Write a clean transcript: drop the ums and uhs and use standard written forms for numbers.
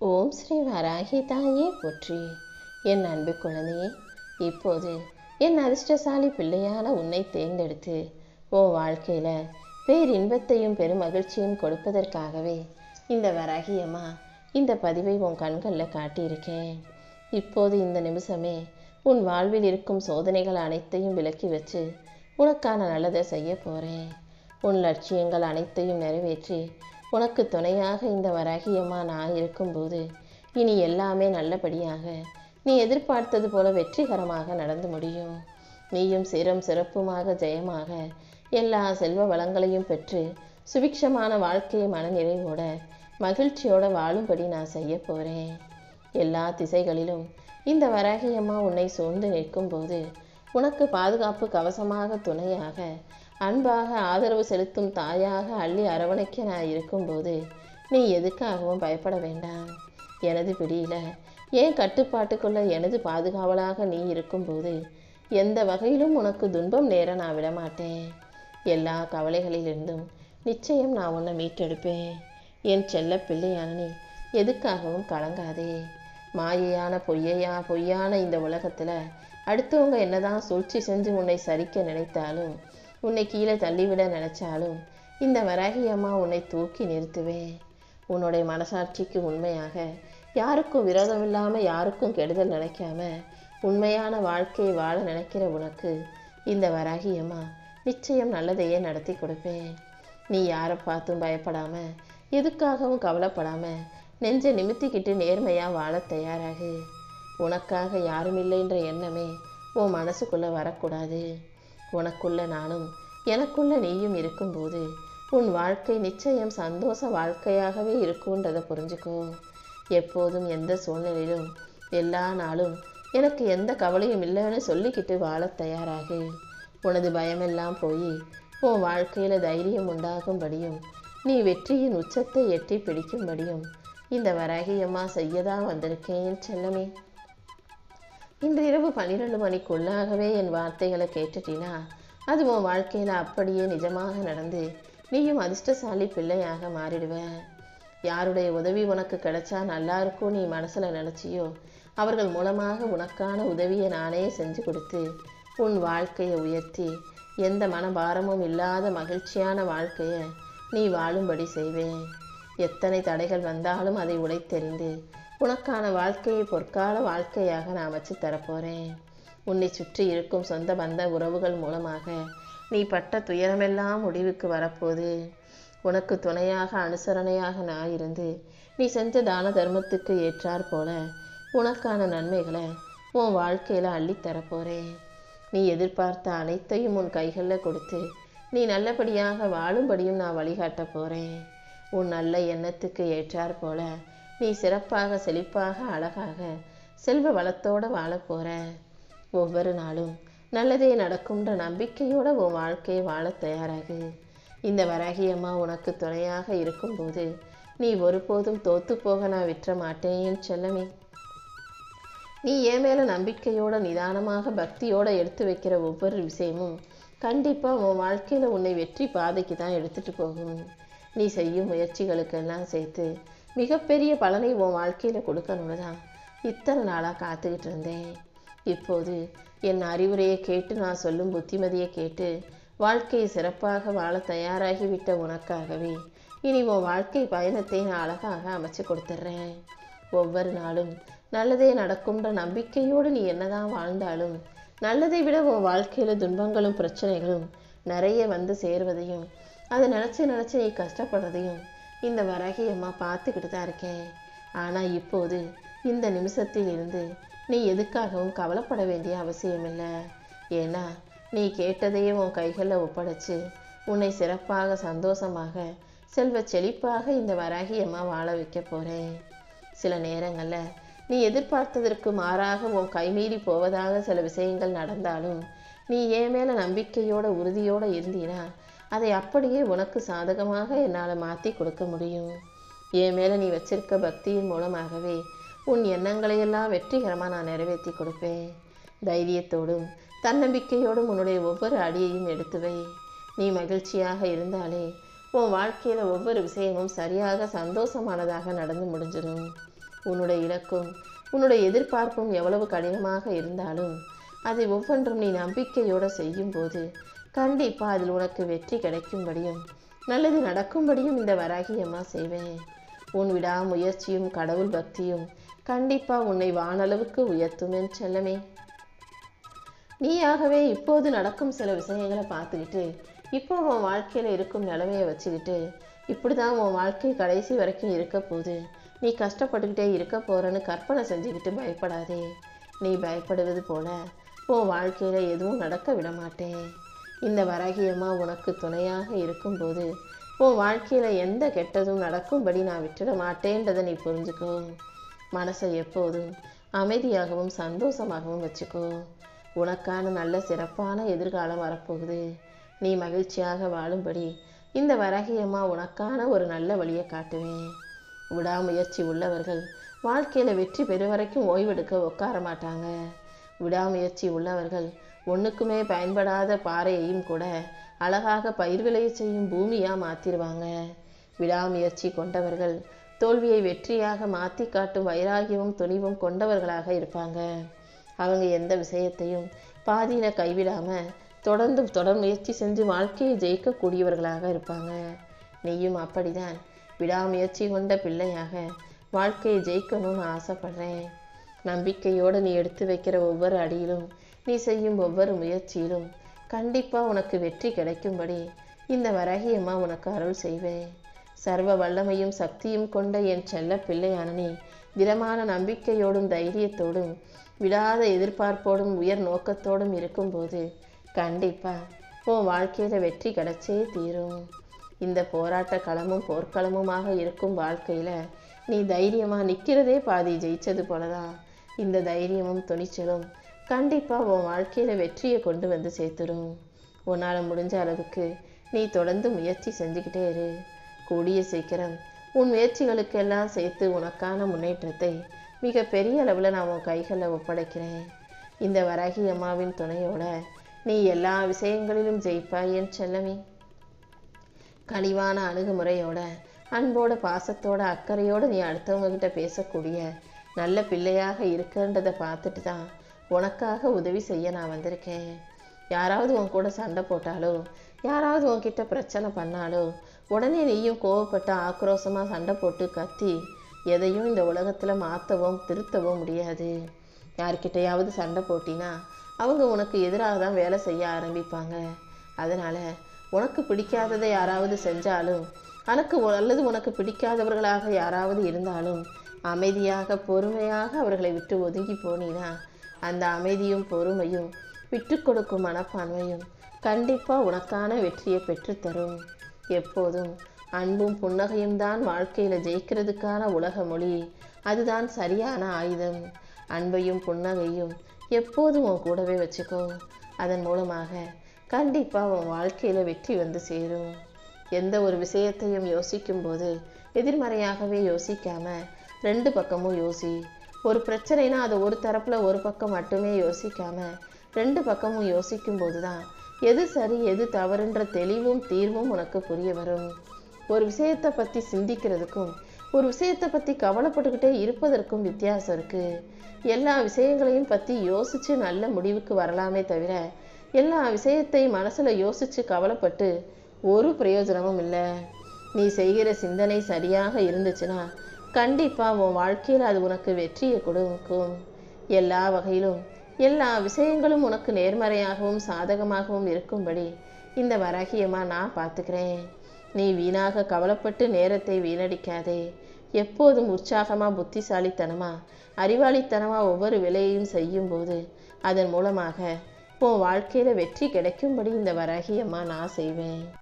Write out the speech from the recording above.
ஓம் ஸ்ரீ வராகி தாயே போற்றி. என் அன்பு குழந்தையே, இப்போது என் அதிர்ஷ்டசாலி பிள்ளையான உன்னை தேர்ந்தெடுத்து உன் வாழ்க்கையில் பேரின்பத்தையும் பெரும் மகிழ்ச்சியும் கொடுப்பதற்காகவே இந்த வராகி அம்மா இந்த பதிவை உன் கண்களில் காட்டியிருக்கேன். இப்போது இந்த நிமிஷமே உன் வாழ்வில் இருக்கும் சோதனைகள் அனைத்தையும் விலக்கி வச்சு உனக்கான நல்லதை செய்ய போகிறேன். உன் லட்சியங்கள் அனைத்தையும் நிறைவேற்றி உனக்கு துணையாக இந்த வராகியம்மா நான் இருக்கும்போது இனி எல்லாமே நல்லபடியாக நீ எதிர்பார்த்தது போல வெற்றிகரமாக நடந்து முடியும். நீயும் சிறப்புமாக ஜெயமாக எல்லா செல்வ வளங்களையும் பெற்று சுபிக்ஷமான வாழ்க்கையை மனநிறைவோட மகிழ்ச்சியோட வாழும்படி நான் செய்ய போகிறேன். எல்லா திசைகளிலும் இந்த வராகியம்மா உன்னை சூழ்ந்து நிற்கும்போது உனக்கு பாதுகாப்பு கவசமாக துணையாக அன்பாக ஆதரவு செலுத்தும் தாயாக அள்ளி அரவணைக்க நான் இருக்கும்போது நீ எதுக்காகவும் பயப்பட வேண்டாம். எனது பிடியில் ஏன் கட்டுப்பாட்டுக்குள்ள எனது பாதுகாவலாக நீ இருக்கும்போது எந்த வகையிலும் உனக்கு துன்பம் நேர நான் விடமாட்டேன். எல்லா கவலைகளிலிருந்தும் நிச்சயம் நான் உன்னை மீட்டெடுப்பேன். என் செல்ல பிள்ளையான நீ எதுக்காகவும் கலங்காதே. மாயையான பொய்யான இந்த உலகத்தில் அடுத்தவங்க என்னதான் சூழ்ச்சி செஞ்சு உன்னை சரிக்க நினைத்தாலும் உன்னை கீழே தள்ளிவிட நினைச்சாலும் இந்த வராகி அம்மா உன்னை தூக்கி நிறுத்துவேன். உன்னுடைய மனசாட்சிக்கு உண்மையாக யாருக்கும் விரோதம் இல்லாமல் யாருக்கும் கெடுதல் நினைக்காம உண்மையான வாழ்க்கையை வாழ நினைக்கிற உனக்கு இந்த வராகி அம்மா நிச்சயம் நல்லதையே நடத்தி கொடுப்பேன். நீ யாரை பார்த்தும் பயப்படாம எதுக்காகவும் கவலைப்படாம நெஞ்சை நிமித்திக்கிட்டு நேர்மையாக வாழ தயாராகு. உனக்காக யாரும் இல்லைன்ற எண்ணமே உன் மனசுக்குள்ளே வரக்கூடாது. உனக்குள்ள நானும் எனக்குள்ள நீயும் இருக்கும்போது உன் வாழ்க்கை நிச்சயம் சந்தோஷ வாழ்க்கையாகவே இருக்குன்றதை புரிஞ்சுக்கோ. எப்போதும் எந்த சூழ்நிலையிலும் எல்லா நாளும் எனக்கு எந்த கவலையும் இல்லைன்னு சொல்லிக்கிட்டு வாழ தயாராகு. உனது பயமெல்லாம் போய் உன் வாழ்க்கையில் தைரியம் உண்டாகும்படியும் நீ வெற்றியின் உச்சத்தை எட்டி பிடிக்கும்படியும் இந்த வராகியம்மா செய்யதான் வந்திருக்கேன் செல்லமே. இன்று இரவு 12 மணிக்குள்ளாகவே என் வார்த்தைகளை கேட்டுட்டினா அது உன் வாழ்க்கையில் அப்படியே நிஜமாக நடந்து நீயும் அதிர்ஷ்டசாலி பிள்ளையாக மாறிடுவேன். யாருடைய உதவி உனக்கு கிடைச்சா நல்லா இருக்கும் நீ மனசில் நினச்சியோ அவர்கள் மூலமாக உனக்கான உதவியை நானே செஞ்சு கொடுத்து உன் வாழ்க்கையை உயர்த்தி எந்த மனபாரமும் இல்லாத மகிழ்ச்சியான வாழ்க்கையை நீ வாழும்படி செய்வேன். எத்தனை தடைகள் வந்தாலும் அதை உடைத்தெறிந்து உனக்கான வாழ்க்கையை பொற்கால வாழ்க்கையாக நான் அமைச்சு தரப்போகிறேன். உன்னை சுற்றி இருக்கும் சொந்த பந்த உறவுகள் மூலமாக நீ பட்ட துயரமெல்லாம் முடிவுக்கு வரப்போது. உனக்கு துணையாக அனுசரணையாக நான் இருந்து நீ செஞ்ச தான தர்மத்துக்கு ஏற்றாற் போல உனக்கான நன்மைகளை உன் வாழ்க்கையில் அள்ளித்தரப்போகிறேன். நீ எதிர்பார்த்த அனைத்தையும் உன் கைகளில் கொடுத்து நீ நல்லபடியாக வாழும்படியும் நான் வழிகாட்ட போகிறேன். உன் நல்ல எண்ணத்துக்கு ஏற்றாற் போல நீ சிறப்பாக செழிப்பாக அழகாக செல்வ வளத்தோடு வாழ போகிற. ஒவ்வொரு நாளும் நல்லதே நடக்கும்ன்ற நம்பிக்கையோடு உன் வாழ்க்கையை வாழ தயாராகு. இந்த வராகியம்மா உனக்கு துணையாக இருக்கும்போது நீ ஒருபோதும் தோத்து போக நான் விட்டுற மாட்டேன் செல்லமே. நீ என் மேலே நம்பிக்கையோட நிதானமாக பக்தியோடு எடுத்து வைக்கிற ஒவ்வொரு விஷயமும் கண்டிப்பாக உன் வாழ்க்கையில் உன்னை வெற்றி பாதைக்கு தான் எடுத்துகிட்டு போகும். நீ செய்யும் முயற்சிகளுக்கெல்லாம் சேர்த்து மிகப்பெரிய பலனை உன் வாழ்க்கையில் கொடுக்கணும்னு தான் இத்தனை நாளாக காத்துக்கிட்டு இருந்தேன். இப்போது என் அறிவுரையை கேட்டு நான் சொல்லும் புத்திமதியை கேட்டு வாழ்க்கையை சிறப்பாக வாழ தயாராகிவிட்ட உனக்காகவே இனி உன் வாழ்க்கை பயணத்தை நான் அழகாக அமைச்சு கொடுத்துட்றேன். ஒவ்வொரு நாளும் நல்லதே நடக்கும்ன்ற நம்பிக்கையோடு நீ என்னதான் வாழ்ந்தாலும் நல்லதை விட உன் வாழ்க்கையில் துன்பங்களும் பிரச்சனைகளும் நிறைய வந்து சேருவதையும் அதை நினச்சி நீ கஷ்டப்படுறதையும் இந்த வராகி அம்மா பார்த்துக்கிட்டு தான் இருக்கேன். ஆனால் இப்போது இந்த நிமிஷத்தில் இருந்து நீ எதுக்காகவும் கவலைப்பட வேண்டிய அவசியமில்லை. ஏன்னா நீ கேட்டதையே உன் கைகளில் ஒப்படைச்சு உன்னை சிறப்பாக சந்தோஷமாக செல்வ செழிப்பாக இந்த வராகி அம்மா வாழ வைக்க போகிறேன். சில நேரங்களில் நீ எதிர்பார்த்ததற்கு மாறாக உன் கைமீறி போவதாக சில விஷயங்கள் நடந்தாலும் நீ என் மேலே நம்பிக்கையோட உறுதியோடு இருந்தீனா அதை அப்படியே உனக்கு சாதகமாக என்னால் மாற்றி கொடுக்க முடியும். என் மேலே நீ வச்சிருக்க பக்தியின் மூலமாகவே உன் எண்ணங்களையெல்லாம் வெற்றிகரமாக நான் நிறைவேற்றி கொடுப்பேன். தைரியத்தோடும் தன்னம்பிக்கையோடும் உன்னுடைய ஒவ்வொரு அடியையும் எடுத்துவை. நீ மகிழ்ச்சியாக இருந்தாலே உன் வாழ்க்கையில் ஒவ்வொரு விஷயமும் சரியாக சந்தோஷமானதாக நடந்து முடிஞ்சிடும். உன்னுடைய இலக்கும் உன்னுடைய எதிர்பார்ப்பும் எவ்வளவு கடினமாக இருந்தாலும் அதை ஒவ்வொன்றும் நீ நம்பிக்கையோடு செய்யும்போது கண்டிப்பாக அதில் உனக்கு வெற்றி கிடைக்கும்படியும் நல்லது நடக்கும்படியும் இந்த வராகி அம்மா செய்வேன். உன் விடாமுயற்சியும் கடவுள் பக்தியும் கண்டிப்பாக உன்னை வானளவுக்கு உயர்த்தும் என் செல்லமே. நீயாகவே இப்போது நடக்கும் சில விஷயங்களை பார்த்துக்கிட்டு இப்போ உன் வாழ்க்கையில் இருக்கும் நிலைமையை வச்சுக்கிட்டு இப்படி தான் உன் வாழ்க்கை கடைசி வரைக்கும் இருக்க போகுது, நீ கஷ்டப்பட்டுக்கிட்டே இருக்க போகிறன்னு கற்பனை செஞ்சுக்கிட்டு பயப்படாதே. நீ பயப்படுவது போல உன் வாழ்க்கையில் எதுவும் நடக்க விட மாட்டேன். இந்த வராகியம்மா உனக்கு துணையாக இருக்கும்போது உன் வாழ்க்கையில் எந்த கெட்டதும் நடக்கும்படி நான் விட்டுட மாட்டேன்றதை நீ புரிஞ்சுக்கோ. மனசை எப்போதும் அமைதியாகவும் சந்தோஷமாகவும் வச்சுக்கோ. உனக்கான நல்ல சிறப்பான எதிர்காலம் வரப்போகுது. நீ மகிழ்ச்சியாக வாழும்படி இந்த வராகியம்மா உனக்கான ஒரு நல்ல வழியை காட்டுவேன். விடாமுயற்சி உள்ளவர்கள் வாழ்க்கையில் வெற்றி பெறும் வரைக்கும் ஓய்வெடுக்க உட்கார மாட்டாங்க. விடாமுயற்சி உள்ளவர்கள் ஒன்றுக்குமே பயன்படாத பாறையையும் கூட அழகாக பயிர் விளைய செய்யும் பூமியாக மாற்றிடுவாங்க. விடாமுயற்சி கொண்டவர்கள் தோல்வியை வெற்றியாக மாற்றி காட்டும் வைராகியமும் துணிவும் கொண்டவர்களாக இருப்பாங்க. அவங்க எந்த விஷயத்தையும் பாதியில் கைவிடாமல் தொடர் முயற்சி செஞ்சு வாழ்க்கையை ஜெயிக்கக்கூடியவர்களாக இருப்பாங்க. நீயும் அப்படிதான் விடாமுயற்சி கொண்ட பிள்ளையாக வாழ்க்கையை ஜெயிக்கணும்னு ஆசைப்படுறேன். நம்பிக்கையோடு நீ எடுத்து வைக்கிற ஒவ்வொரு அடியிலும் நீ செய்யும் ஒவ்வொரு முயற்சியிலும் கண்டிப்பாக உனக்கு வெற்றி கிடைக்கும்படி இந்த வராகியம்மா உனக்கு அருள் செய்வேன். சர்வ வல்லமையும் சக்தியும் கொண்ட என் செல்ல பிள்ளையான நீ திடமான நம்பிக்கையோடும் தைரியத்தோடும் விடாத எதிர்பார்ப்போடும் உயர் நோக்கத்தோடும் இருக்கும்போது கண்டிப்பாக உன் வாழ்க்கையில் வெற்றி கிடைச்சே தீரும். இந்த போராட்ட களமும் போர்க்களமுமாக இருக்கும் வாழ்க்கையில் நீ தைரியமாக நிற்கிறதே பாதி ஜெயிச்சது போலதான். இந்த தைரியமும் துணிச்சலும் கண்டிப்பாக உன் வாழ்க்கையில் வெற்றியை கொண்டு வந்து சேர்த்துடும். உன்னால் முடிஞ்ச அளவுக்கு நீ தொடர்ந்து முயற்சி செஞ்சுக்கிட்டே இரு. கூடிய சீக்கிரம் உன் முயற்சிகளுக்கெல்லாம் சேர்த்து உனக்கான முன்னேற்றத்தை மிக பெரிய அளவில் நான் உன் கைகளில் ஒப்படைக்கிறேன். இந்த வராகி அம்மாவின் துணையோட நீ எல்லா விஷயங்களிலும் ஜெயிப்பாய் என் செல்லமே. கனிவான அணுகுமுறையோட அன்போட பாசத்தோட அக்கறையோடு நீ அடுத்தவங்க கிட்ட பேசக்கூடிய நல்ல பிள்ளையாக இருக்குன்றதை பார்த்துட்டு தான் உனக்காக உதவி செய்ய நான் வந்திருக்கேன். யாராவது உன் கூட சண்டை போட்டாலோ யாராவது உன்கிட்ட பிரச்சனை பண்ணாலோ உடனே நீயும் கோவப்பட்டு ஆக்ரோஷமாக சண்டை போட்டு கத்தி எதையும் இந்த உலகத்தில் மாற்றவும் திருத்தவும் முடியாது. யார்கிட்டையாவது சண்டை போட்டினா அவங்க உனக்கு எதிராக தான் வேலை செய்ய ஆரம்பிப்பாங்க. அதனால் உனக்கு பிடிக்காததை யாராவது செஞ்சாலும் அல்லது உனக்கு பிடிக்காதவர்களாக யாராவது இருந்தாலும் அமைதியாக பொறுமையாக அவர்களை விட்டு ஒதுங்கி போனீனா அந்த அமைதியும் பொறுமையும் விட்டு கொடுக்கும் மனப்பான்மையும் கண்டிப்பாக உனக்கான வெற்றியை பெற்றுத்தரும். எப்போதும் அன்பும் புன்னகையும் தான் வாழ்க்கையில் ஜெயிக்கிறதுக்கான உலக மொழி. அதுதான் சரியான ஆயுதம். அன்பையும் புன்னகையும் எப்போதும் உன் கூடவே வச்சுக்கோ. அதன் மூலமாக கண்டிப்பாக உன் வாழ்க்கையில் வெற்றி வந்து சேரும். எந்த ஒரு விஷயத்தையும் யோசிக்கும்போது எதிர்மறையாகவே யோசிக்காம ரெண்டு பக்கமும் யோசி. ஒரு பிரச்சனைனா அதை ஒரு தரப்பில் ஒரு பக்கம் மட்டுமே யோசிக்காம ரெண்டு பக்கமும் யோசிக்கும்போது தான் எது சரி எது தவறுன்ற தெளிவும் தீர்வும் உனக்கு புரிய வரும். ஒரு விஷயத்தை பற்றி சிந்திக்கிறதுக்கும் ஒரு விஷயத்தை பற்றி கவலைப்பட்டுக்கிட்டே இருப்பதற்கும் வித்தியாசம் இருக்குது. எல்லா விஷயங்களையும் பற்றி யோசித்து நல்ல முடிவுக்கு வரலாமே தவிர எல்லா விஷயத்தையும் மனசில் யோசித்து கவலைப்பட்டு ஒரு பிரயோஜனமும் இல்லை. நீ செய்கிற சிந்தனை சரியாக இருந்துச்சுன்னா கண்டிப்பாக உன் வாழ்க்கையில் அது உனக்கு வெற்றியை கொடுக்கும். எல்லா வகையிலும் எல்லா விஷயங்களும் உனக்கு நேர்மறையாகவும் சாதகமாகவும் இருக்கும்படி இந்த வராகியம்மா நான் பார்த்துக்கிறேன். நீ வீணாக கவலைப்பட்டு நேரத்தை வீணடிக்காதே. எப்போதும் உற்சாகமாக புத்திசாலித்தனமாக அறிவாளித்தனமாக ஒவ்வொரு வேலையையும் செய்யும்போது அதன் மூலமாக உன் வாழ்க்கையில் வெற்றி கிடைக்கும்படி இந்த வராகியம்மா நான் செய்வேன்.